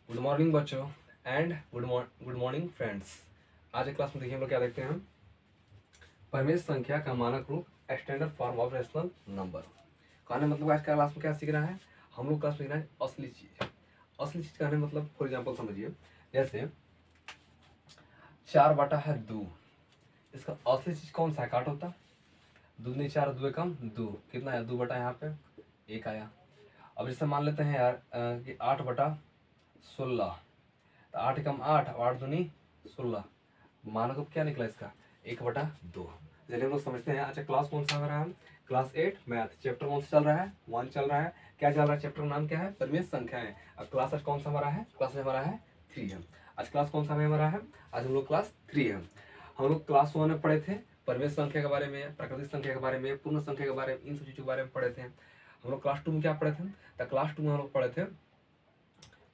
Good morning बच्चों and good morning friends. आज की क्लास में देखिए हम लोग क्या देखते हैं। परमेय संख्या का मानक रूप standard form of rational number. कहने मतलब आज का क्लास में क्या सीख रहा है, हम लोग क्लास में सीख रहे हैं असली चीज। असली चीज कहने मतलब फॉर एग्जाम्पल समझिए, जैसे 4/2, इसका असली चीज कौन सा है, काट होता। दूनी 4 2 कम 2, कितना है 2 बटा यहाँ पे 1 आया। अब जैसे मान लेते हैं यार कि 8/16, तो 8 कम 8 और 8 दूनी 16, मानक रूप क्या निकला इसका 1/2। चलिए हम लोग समझते हैं। अच्छा क्लास कौन सा हमारा है, क्लास 8 मैथ, चैप्टर कौन सा चल रहा है, 1 चल रहा है। क्या चल रहा है, चैप्टर का नाम क्या है, परिमेय संख्याएं। अब क्लास आज कौन सा हमारा है, क्लास हमारा है 3 है। आज क्लास कौन सा हमारा है, आज हम लोग क्लास 3 है। हम लोग क्लास 1 में पढ़े थे परिमेय संख्या के बारे में, प्राकृतिक संख्या के बारे में, पूर्ण संख्या के बारे में, इन सब चीजों के बारे में पढ़े थे। हम लोग क्लास 2 में क्या पढ़े थे, तो क्लास 2 में हम लोग पढ़े थे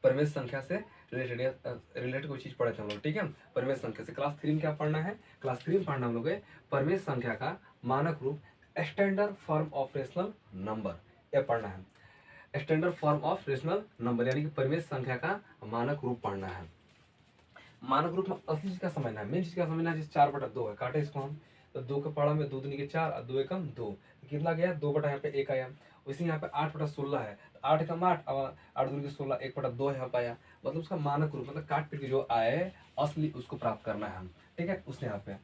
परिमेय संख्या से रिलेटेड कोई चीज पढ़े थे हम लोग, ठीक है। परिमेय संख्या से क्लास 3 में क्या पढ़ना है, क्लास 3 में पढ़ना हम लोग परिमेय संख्या का मानक रूप standard form of rational number, यह पढ़ना है। Standard form of rational number यानी कि परिमेय संख्या का मानक रूप पढ़ना है। मानक रूप में असली चीज का समझना है, मेन चीज का समझना है। जैसे 4/2 है, काटे इसको हम, तो 2 के पढ़ा में 2 दूनी के 4 और 2 एकम 2, कितना गया 2 बटा यहाँ पे 1 आया। वैसे यहाँ पे 8/16 है, तो 8 एकम 8 और 8 दूनी के 16, 1/2 यहाँ पे आया। मतलब उसका मानक रूप मतलब काट पीट के जो आए असली उसको प्राप्त करना है हम, ठीक है। उसने यहाँ पे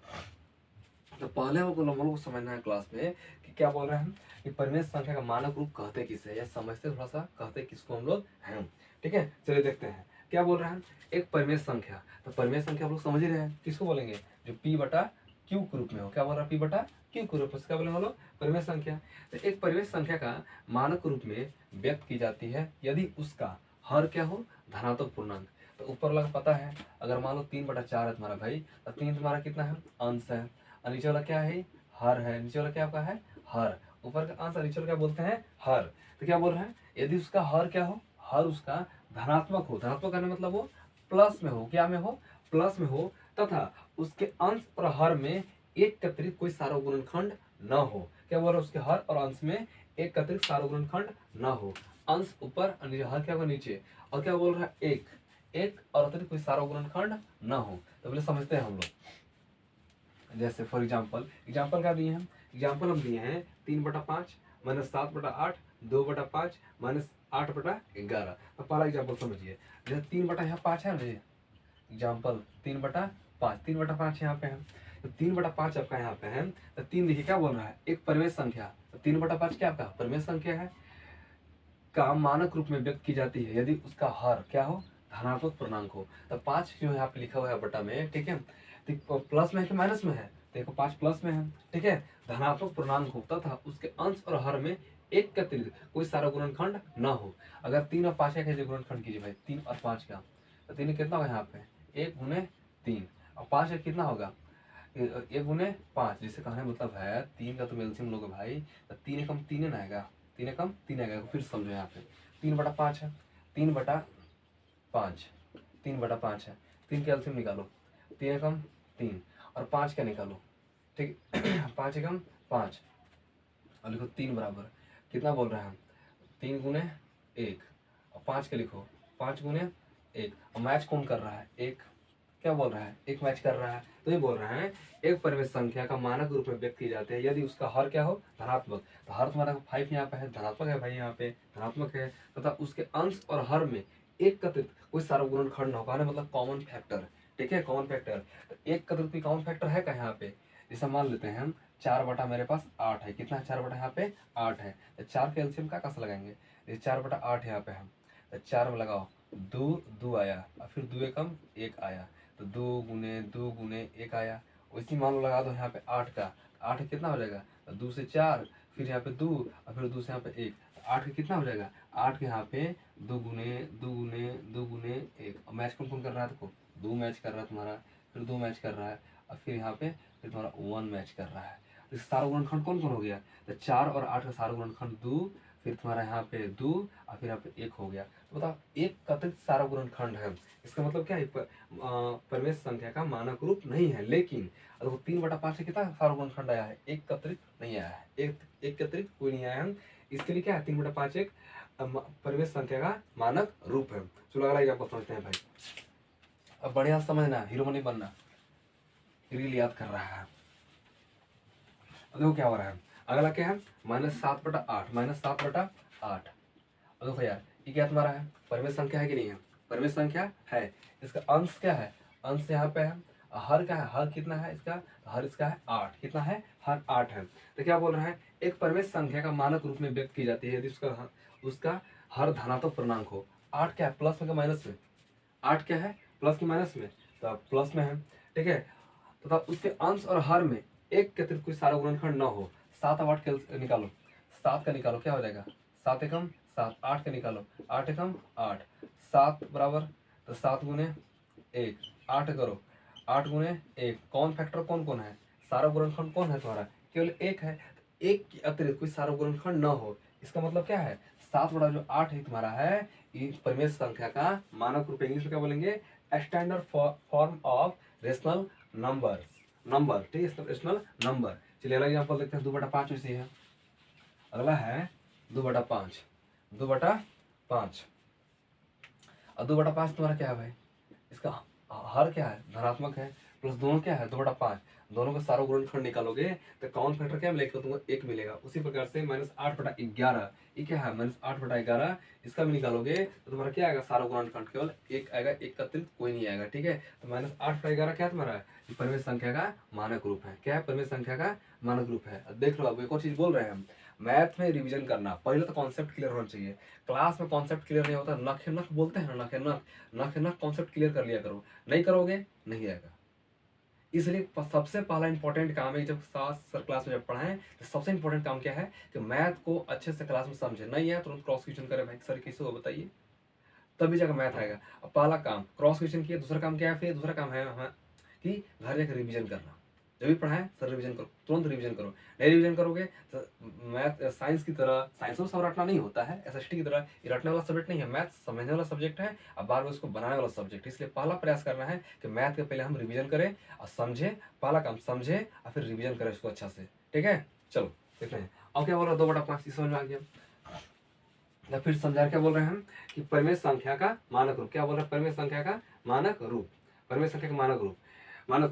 तो पहले हम लोग को समझना है क्लास में कि क्या बोल रहे हैं हम, कि परिमेय संख्या का मानक रूप कहते किसे, या समझते थोड़ा सा कहते किसको हम लोग हैं, ठीक है। चलिए देखते हैं क्या बोल रहे हैं। एक परिमेय संख्या, तो परिमेय संख्या हम लोग समझ ही रहे हैं, किसको बोलेंगे, जो p बटा q के रूप में हो। क्या बोल रहा है, p बटा q के रूप में, क्या बोलेंगे हम लोग, परिमेय संख्या। तो एक परिमेय संख्या का मानक रूप में व्यक्त की जाती है यदि उसका हर क्या हो, धनात्मक पूर्णांक। तो ऊपर वाला पता है, अगर मान लो 3/4 है तुम्हारा भाई, तो 3 तुम्हारा कितना है, अंश है, और नीचे वाला क्या है, हर है। नीचे वाला क्या आपका है, हर। ऊपर का अंश, नीचे वाला क्या बोलते हैं, हर। तो क्या बोल रहे हैं, यदि उसका हर क्या हो, हर उसका धनात्मक हो, धनात्मक करने मतलब वो प्लस में हो, क्या में हो, प्लस में हो, तथा उसके अंश और हर में एक के अतिरिक्त कोई सार्वगुणनखंड न हो। क्या बोल रहा है, उसके हर और अंश में एक के अतिरिक्त सार्वगुणनखंड न हो। अंश ऊपर और नीचे, हर क्या होगा नीचे, और क्या बोल रहा है, एक एक और अतिरिक्त कोई सार्वगुणनखंड न हो। तो पहले समझते हैं हम लोग। जैसे फॉर एग्जाम्पल क्या दिए हैं, एग्जाम्पल हम दिए हैं 3/5 माइनस 7/8, 2/5 माइनस 8/11। तो पहला एग्जाम्पल समझिए, जैसे 3 बटा यहाँ 5 है ना, एग्जाम्पल 3/5, 3/5 यहाँ पे है, तो 3/5 आपका यहाँ पे है। तो 3 देखिए क्या बोल रहा है, एक परिमेय संख्या, तो 3/5 क्या आपका परिमेय संख्या है, का मानक रूप में व्यक्त की जाती है यदि उसका हर क्या हो, धनात्मक पूर्णांक हो। तो 5 जो यहाँ पे लिखा हुआ है बटा में, ठीक है, तो प्लस में है कि माइनस में है, देखो 5 प्लस में है, ठीक है। धनात्मक पूर्णांक हो तथा उसके अंश और हर में एक के अतिरिक्त कोई सारा गुणनखंड न हो। अगर 3 और 5 का कैसे गुणनखंड कीजिए भाई, 3 और 5 का, तो 3 कितना होगा यहाँ पे 1 × 3, और 5 का कितना होगा 1 × 5। जिसे कहने का मतलब है 3 का तो एलसीएम लोगे भाई, तो 3 एकम 3 ना आएगा, 3 एकम 3 आएगा। फिर समझो यहाँ पे 3/5 है, 3/5, 3/5 है, 3 का एलसीएम निकालो, 3 एकम 3 और 5 का निकालो, ठीक है। 5 एकम 5 और लिखो 3 बराबर कितना बोल रहे हैं हम, 3 × 1, और 5 के लिखो 5 × 1, और मैच कौन कर रहा है, एक क्या बोल रहा है, एक मैच कर रहा है। तो ये बोल रहे हैं एक परिमेय संख्या का मानक रूप में व्यक्त की जाते हैं यदि उसका हर क्या हो, धनात्मक। तो हर तुम्हारा 5 यहाँ पे है, धनात्मक है भाई, यहाँ पे धनात्मक है, तथा उसके अंश और हर में एक का अतिरिक्त कोई सार्वगुणनखंड न हो, कहने मतलब कॉमन फैक्टर, ठीक है, कॉमन फैक्टर। तो एक का अतिरिक्त कोई कॉमन फैक्टर है क्या यहाँ पे, जैसे मान लेते हैं हम 4 बटा मेरे पास 8 है, कितना है 4 बटा यहाँ पे 8 है, तो 4 के एलसीएम का कैसे लगाएंगे, जैसे 4/8 यहाँ पे है, तो 4 में लगाओ 2 2 आया, और फिर 2 एकम 1 आया, तो 2 × 1 आया। वैसे मान लो लगा दो यहाँ पे 8 का, 8 कितना हो जाएगा, तो 2 से 4, फिर यहाँ पे 2, और फिर 2 से यहाँ पे 1, तो 8 का कितना हो जाएगा, 8 के यहाँ पे 2 × 1, और मैच कौन कौन कर रहा है, देखो 2 मैच कर रहा है तुम्हारा, फिर 2 मैच कर रहा है, और फिर यहाँ पे फिर तुम्हारा 1 मैच कर रहा है। तो सारा गुणनखंड कौन कौन हो गया, तो 4 और 8 का सारा गुणनखंड 2, फिर तुम्हारा यहाँ पे 2, और फिर यहाँ पे 1 हो गया। तो बताओ एक का अतिरिक्त सारा गुणनखंड है, इसका मतलब क्या है, परिमेय संख्या का मानक रूप नहीं है। लेकिन अगर 3/5 से कितना सारा गुणनखंड आया है, एक का अतिरिक्त नहीं आया है, एक एक के अतिरिक्त कोई नहीं आया है। इसके लिए क्या है, 3/5 एक परिमेय संख्या का मानक रूप है। चलो अगला एग्जाम्पल समझते हैं भाई। अब बढ़िया समझना, हीरो नहीं बनना, रील याद कर रहा है। अब देखो क्या हो रहा है, अगला क्या है, -7/8, -7/8। अब देखो यार, ये क्या तुम्हारा है, परिमेय संख्या है कि नहीं है, परिमेय संख्या है। इसका अंश क्या है, अंश यहाँ पे है। हर क्या है, हर कितना है इसका, हर इसका है 8। कितना है, हर 8 है। तो क्या बोल रहा है, एक परिमेय संख्या का मानक रूप में व्यक्त की जाती है यदि उसका हर धनात्मक पूर्णांक हो। 8 क्या है, प्लस में क्या माइनस में, 8 क्या है, प्लस की माइनस में, तो प्लस में है, ठीक है। तथा उसके अंश और हर में एक के अतिरिक्त कोई सारा गुणनखंड न हो। 7 और 8 निकालो, 7 का निकालो, क्या हो जाएगा, 7 एकम 7, 8 का निकालो, 8 एकम 8, 7 बराबर, तो 7 गुने 1, 8 करो, 8 गुने 1, कौन फैक्टर कौन कौन है, सारा गुणनखंड कौन है तुम्हारा, केवल 1 है। तो 1 के अतिरिक्त कोई सारा गुणनखंड न हो, इसका मतलब क्या है, 7 बड़ा जो 8 है तुम्हारा है, ये परिमेय संख्या का मानक रूप, इंग्लिश में क्या बोलेंगे, standard form of rational number, ठीक है, रेशनल नंबर। चलिए अगला एग्जांपल देखते हैं, 2/5 वैसे है। अगला है 2/5, 2/5। और 2/5 तुम्हारा क्या है भाई, इसका हर क्या है, धनात्मक है, प्लस दोनों क्या है, 2/5, दोनों का सारा गुणनखंड निकालोगे तो कॉमन फैक्टर क्या मिलेगा, तुमको 1 मिलेगा। उसी प्रकार से -8/11, ये क्या है, -8/11, इसका भी निकालोगे तो तुम्हारा क्या आएगा, सारा गुणनखंड केवल 1 आएगा, 1 का अतिरिक्त कोई नहीं आएगा, ठीक है। तो -8/11 क्या तुम्हारा है, परिमेय संख्या का मानक रूप है। क्या है, परिमेय संख्या का मानक रूप है। अब देख लो, अब एक और चीज बोल रहे हैं हम, मैथ में रिवीजन करना, पहले तो कॉन्सेप्ट क्लियर होना चाहिए। क्लास में कॉन्सेप्ट क्लियर नहीं होता, नख नख बोलते हैं ना, नख नख कॉन्सेप्ट क्लियर कर लिया करो, नहीं करोगे नहीं आएगा। इसलिए सबसे पहला इंपॉर्टेंट काम है, जब सर क्लास में जब पढ़ाएं तो सबसे इंपॉर्टेंट काम क्या है कि मैथ को अच्छे से क्लास में समझे। नहीं है तुरंत क्रॉस क्वेश्चन करे, भाई सर कैसे हो बताइए, तभी जाकर मैथ आएगा। अब पहला काम क्रॉस क्वेश्चन किया, दूसरा काम क्या है, फिर दूसरा काम है कि घर जाकर रिवीजन करना। जब भी पढ़ाएं सर रिवीजन करो, तुरंत रिवीजन करो। नहीं रिवीजन करोगे तो मैथ साइंस की तरह, साइंस में सब रटना नहीं होता है, एसएसटी की तरह ये रटने वाला सब्जेक्ट नहीं है, मैथ समझने वाला सब्जेक्ट है, अब बार बार उसको बनाने वाला सब्जेक्ट। इसलिए पहला प्रयास करना है कि मैथ के पहले हम रिवीजन करें और समझे, पहला काम समझे और फिर रिवीजन करें उसको अच्छा से, ठीक है। चलो देखते हैं अब क्या बोल रहा है, 2/5 समझ में आ गया। या फिर समझा, क्या बोल रहे हैं हम कि परिमेय संख्या का मानक रूप, क्या बोल रहे हैं, परिमेय संख्या का मानक रूप, परिमेय संख्या का मानक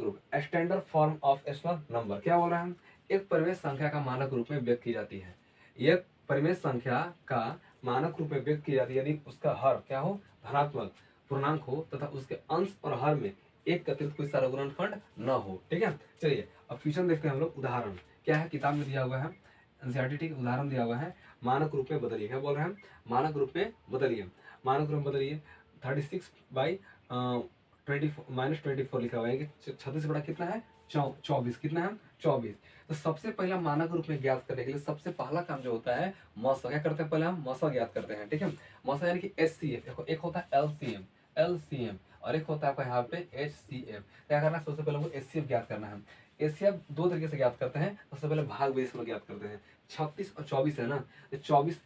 रूप standard form of rational number. क्या बोल रहे हैं हम, एक परिमेय संख्या का मानक रूप में व्यक्त की जाती है। यह परिमेय संख्या का मानक रूप में व्यक्त की जाती है यदि उसका हर क्या हो, धनात्मक पूर्णांक हो तथा उसके अंश और हर में एक का अतिरिक्त कोई सारा गुणनखंड न हो, ठीक है। चलिए अब क्वेश्चन देखते हैं हम लोग। उदाहरण क्या है, किताब में दिया हुआ है, एनसीईआरटी, ठीक, उदाहरण दिया हुआ है, मानक रूप में बदलिए। क्या बोल रहे हैं, मानक रूप में बदलिए, मानक रूप में बदलिए। 36/-24 लिखा हुआ है कि 36 बड़ा कितना है, 24, कितना है 24। तो सबसे पहला मानक रूप में ज्ञात करने के लिए सबसे पहला काम जो होता है मसा, क्या करते हैं, पहले हम मसा ज्ञात करते हैं, ठीक है। मसा यानी कि HCF, एक होता है LCM और एक होता है आपका यहाँ पे HCF। क्या करना है, सबसे पहले हमको HCF ज्ञात करना है। HCF दो तरीके से ज्ञात करते हैं, सबसे पहले भाग बेस में ज्ञात करते हैं। 36 और 24 है ना, तो 24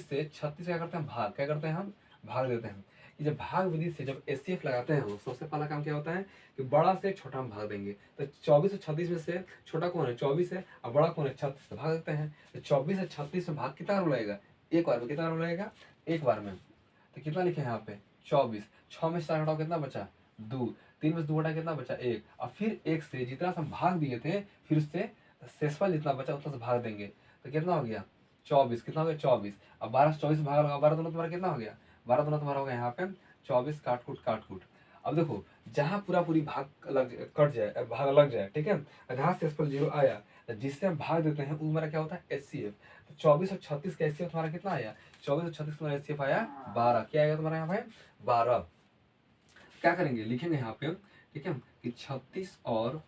से 36 क्या करते हैं, भाग, क्या करते हैं हम, भाग देते हैं। ये जब भाग विधि से जब HCF लगाते हैं हम, सबसे पहला काम क्या होता है कि बड़ा से छोटा में भाग देंगे। तो 24 और 36 में से छोटा कौन है, 24 है, और बड़ा कौन है, 36 से भाग देते हैं। तो 24 से 36 में भाग कितना बार लगेगा, एक बार में। कितना बार लगेगा, एक बार में। तो कितना लिखे हैं यहाँ पे 24, 6 में से 4 हटाओ कितना बचा, 2, 3 में से 2 हटा कितना बचा, 1, और फिर 1 से जितना से हम भाग दिए थे फिर उससे शेषफल जितना बचा उतना से भाग देंगे। तो कितना हो गया 24, कितना हो गया 24। अब 12 से 24 भाग लगा, 12 दोनों तुम्हारा कितना हो गया, 12 दोनों तुम्हारा हो गया यहाँ पे 24, काट कूट। अब देखो जहाँ पूरा पूरी भाग लग कट जाए, भाग लग जाए, ठीक है, जहाँ शेषफल 0 आया जिससे हम भाग देते हैं वो हमारा क्या होता है, HCF। तो 24 और 36 का HCF तुम्हारा कितना आया, 24 और 36 तुम्हारा HCF आया 12। क्या आएगा तुम्हारा यहाँ पे 12। क्या करेंगे, लिखेंगे यहाँ पे, ठीक है, कि 36 और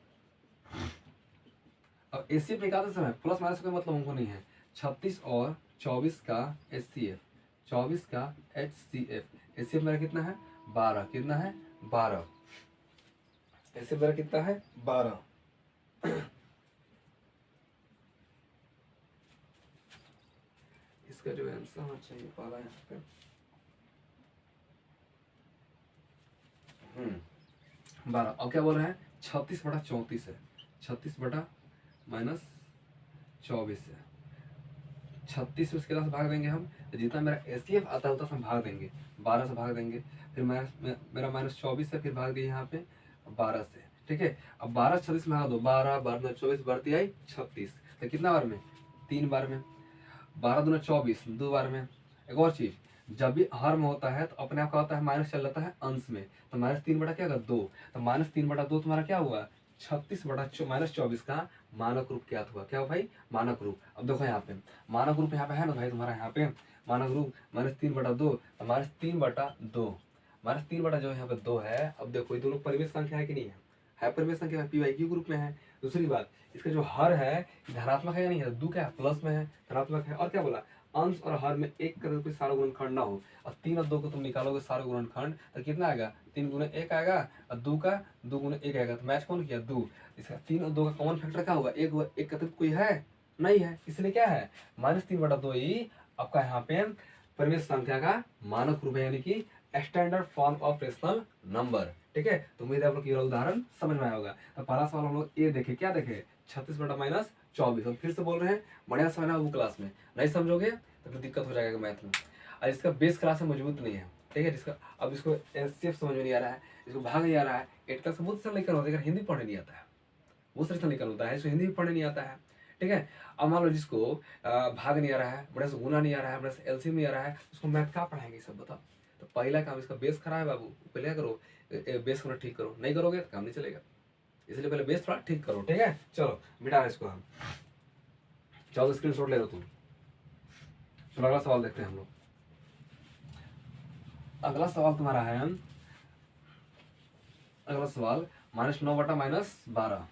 अब HCF निकालते समय प्लस माइनस का मतलब हमको नहीं है। 36 और 24 का HCF, 24 का HCF मेरा कितना है 12, कितना है 12, HCF मेरा कितना है 12। इसका जो आंसर होना चाहिए पहला यहाँ पे 12। अब क्या बोल रहे हैं 36/34 है, 36 बटा -24 है, 36 में कितना से भाग देंगे हम, तो जितना मेरा एचसीएफ आता है उतना से हम भाग देंगे, 12 से भाग देंगे। फिर मेरा -24 है, फिर भाग दिए यहाँ पे 12 से, ठीक है। अब 12 36 में भाग दो, 12 12 24 बढ़ती आई 36, तो कितना बार में, 3 बार में। 12 दूना 24, 2 बार में। एक और चीज, जब भी हर में होता है तो अपने आप का होता है माइनस चल जाता है अंश में, तो -3 बटा क्या होगा 2, तो -3 बटा 2 तुम्हारा क्या हुआ, 36 बटा -24 का मानक रूप क्या हुआ, क्या हुआ भाई, मानक रूप। अब देखो यहाँ पे मानक रूप यहाँ पे है ना भाई तुम्हारा, यहाँ पे मानक रूप -3 बटा 2, तो -3 बटा 2, -3 बटा जो यहाँ पे 2 है। अब देखो ये दोनों परिमेय संख्या है कि नहीं है परिमेय संख्या, पी वाई क्यू ग्रुप में है। दूसरी बात, इसका जो हर है धनात्मक है या नहीं है, 2 क्या है प्लस में है, धनात्मक है। और क्या बोला, अंश और हर में एक का कोई सारा गुणनखंड ना हो, और 3 और 2 को तुम निकालोगे सारा गुणनखंड, तो कितना आएगा, 3 गुणे 1 आएगा, और 2 का 2 गुणे 1 आएगा। तो मैच कौन किया, 2। इसका 3 और 2 का कॉमन फैक्टर क्या होगा, 1 हुआ, 1 का तो कोई है नहीं है, इसलिए क्या है -3 बटा 2 ही आपका यहाँ पे परिमेय संख्या का मानक रूप है, यानी कि standard form of rational number, ठीक है। तो उम्मीद है आप लोग ये उदाहरण समझ में आया होगा। तो पहला सवाल हम लोग ये देखे, क्या देखे, 36 बटा -24। हम फिर से बोल रहे हैं, बढ़िया समझना वो क्लास में, नहीं समझोगे तो फिर दिक्कत हो जाएगा मैथ में। और इसका बेस क्लास में मजबूत नहीं है, ठीक है। जिसका अब इसको एचसीएफ समझ में नहीं आ रहा है, इसको भाग नहीं आ रहा है, 8 क्लास का बहुत सारा लेकर होता है, हिंदी पढ़ने नहीं आता है, वो सारे लेकर होता है, इसको हिंदी भी पढ़ने नहीं आता है, ठीक है। अब मान लो जिसको भाग नहीं आ रहा है, बड़े से गुना नहीं आ रहा है, बड़े से एलसीएम नहीं आ रहा है, उसको मैथ क्या पढ़ाएंगे सब बताओ। तो पहला काम, इसका बेस खराब है बाबू, पहले क्या करो, बेस को ठीक करो, नहीं करोगे तो काम नहीं चलेगा, इसलिए पहले बेस थोड़ा ठीक करो, ठीक है। चलो मिटा इसको हम, चलो स्क्रीनशॉट ले लो तुम। चलो अगला सवाल देखते हैं हम लोग। अगला सवाल तुम्हारा है, अगला सवाल -9 बटा -12,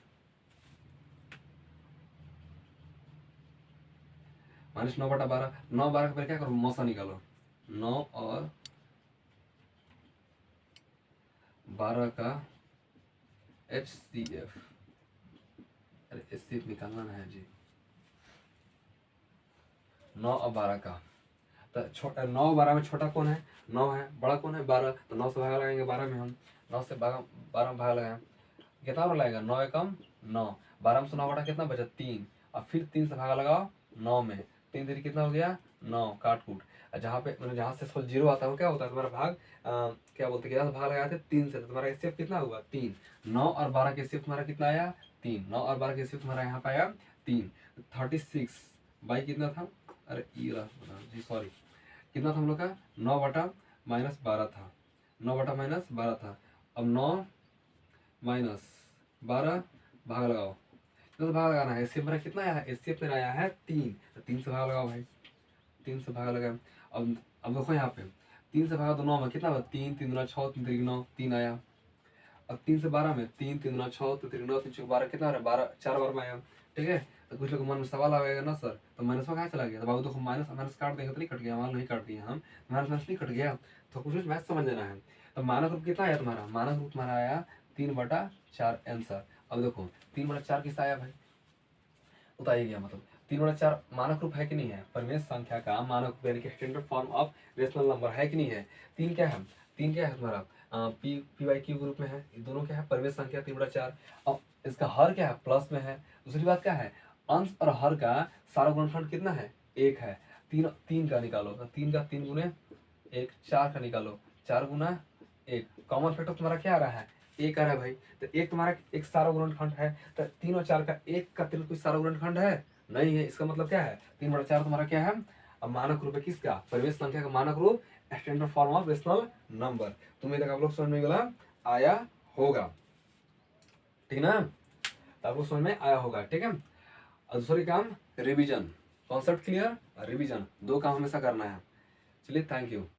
-9 बटा 12, 9 12 का फिर क्या करो, मौसा निकालो, 9 और 12 का HCF, अरे HCF निकालना है जी, 9 और 12 का, तो छोटा 9 12 में छोटा कौन है, 9 है, बड़ा कौन है 12, तो 9 से भागा लगाएंगे 12 में हम, 9 से 12 में भागा लगाएं, कितना बार लगाएगा, 9 एकम 9, 12 में से 9 बटा कितना बचा 3, और फिर 3 से भागा लगाओ 9 में, 3 3 कितना हो गया 9, काट कूट। जहाँ पे मतलब जहाँ से जीरो आता है वो क्या होता है तुम्हारा भाग, क्या बोलते हैं, भाग लगाए थे 3 से, तो तुम्हारा एचसीएफ कितना हुआ 3। 9 और 12 के एचसीएफ तुम्हारा कितना आया 3, 9 और 12 के एचसीएफ तुम्हारा यहाँ पे आया 3। 36 बाई कितना था, अरे ई रहा जी सॉरी, कितना था हम लोग का 9 बटा -12 था, 9 बटा -12 था। अब 9 -12 भाग लगाओ, कितना भाग लगाना है, एचसीएफ मेरा कितना आया है, एचसीएफ मेरा आया है 3, तो 3 से भाग लगाओ भाई, 3 से भाग लगाए। अब देखो यहाँ पे 3 से भागा तो 9 में कितना हुआ, 3 3 दूना 6 3 3 9, 3 आया। अब 3 से 12 में 3 3 दूना 6 3 3 9 3 6 12 कितना आ रहा है, 12 4 बार में आया, ठीक है। तो कुछ लोग मन में सवाल आएगा ना सर, तो माइनस में कहाँ चला गया, तो बाबू देखो माइनस माइनस काट देंगे तो नहीं कट गया, मान नहीं काट दिया हम, माइनस माइनस नहीं कट गया, तो कुछ मैथ समझ लेना है। तो मानक रूप कितना आया तुम्हारा, मानक रूप तुम्हारा आया 3 बटा 4 आंसर। अब देखो 3 बटा 4 किसका आया भाई, बताइए गया, मतलब 3 बटा 4 मानक रूप है कि नहीं है, परिमेय संख्या का मानक रूप, यानी कि standard form of rational number है कि नहीं है। 3 क्या है, 3 क्या है तुम्हारा पी वाई क्यू ग्रुप में है, ये दोनों क्या है परिमेय संख्या 3 बटा 4। अब इसका हर क्या है प्लस में है। दूसरी बात क्या है, अंश और हर का सारा गुणनखंड कितना है 1 है, 3 का निकालो, तो 3 का 3 गुने 1, 4 का निकालो 4 गुना 1, कॉमन फैक्टर तुम्हारा क्या आ रहा है 1 आ रहा है भाई, तो एक तुम्हारा एक सारा गुणनखंड है, तो 3 और 4 का 1 का 3 कोई सारा गुणनखंड है नहीं है, इसका मतलब क्या है 3 बटा 4 तुम्हारा क्या है, अब मानक रूप है किसका, परिमेय संख्या का मानक रूप, standard form of rational number. तुम्हें तक आप लोग समझ में गला आया होगा, ठीक ना, तो आप लोग समझ में आया होगा, ठीक है। और दूसरी काम रिवीजन, कॉन्सेप्ट क्लियर, रिवीजन, 2 काम हमेशा करना है। चलिए थैंक यू।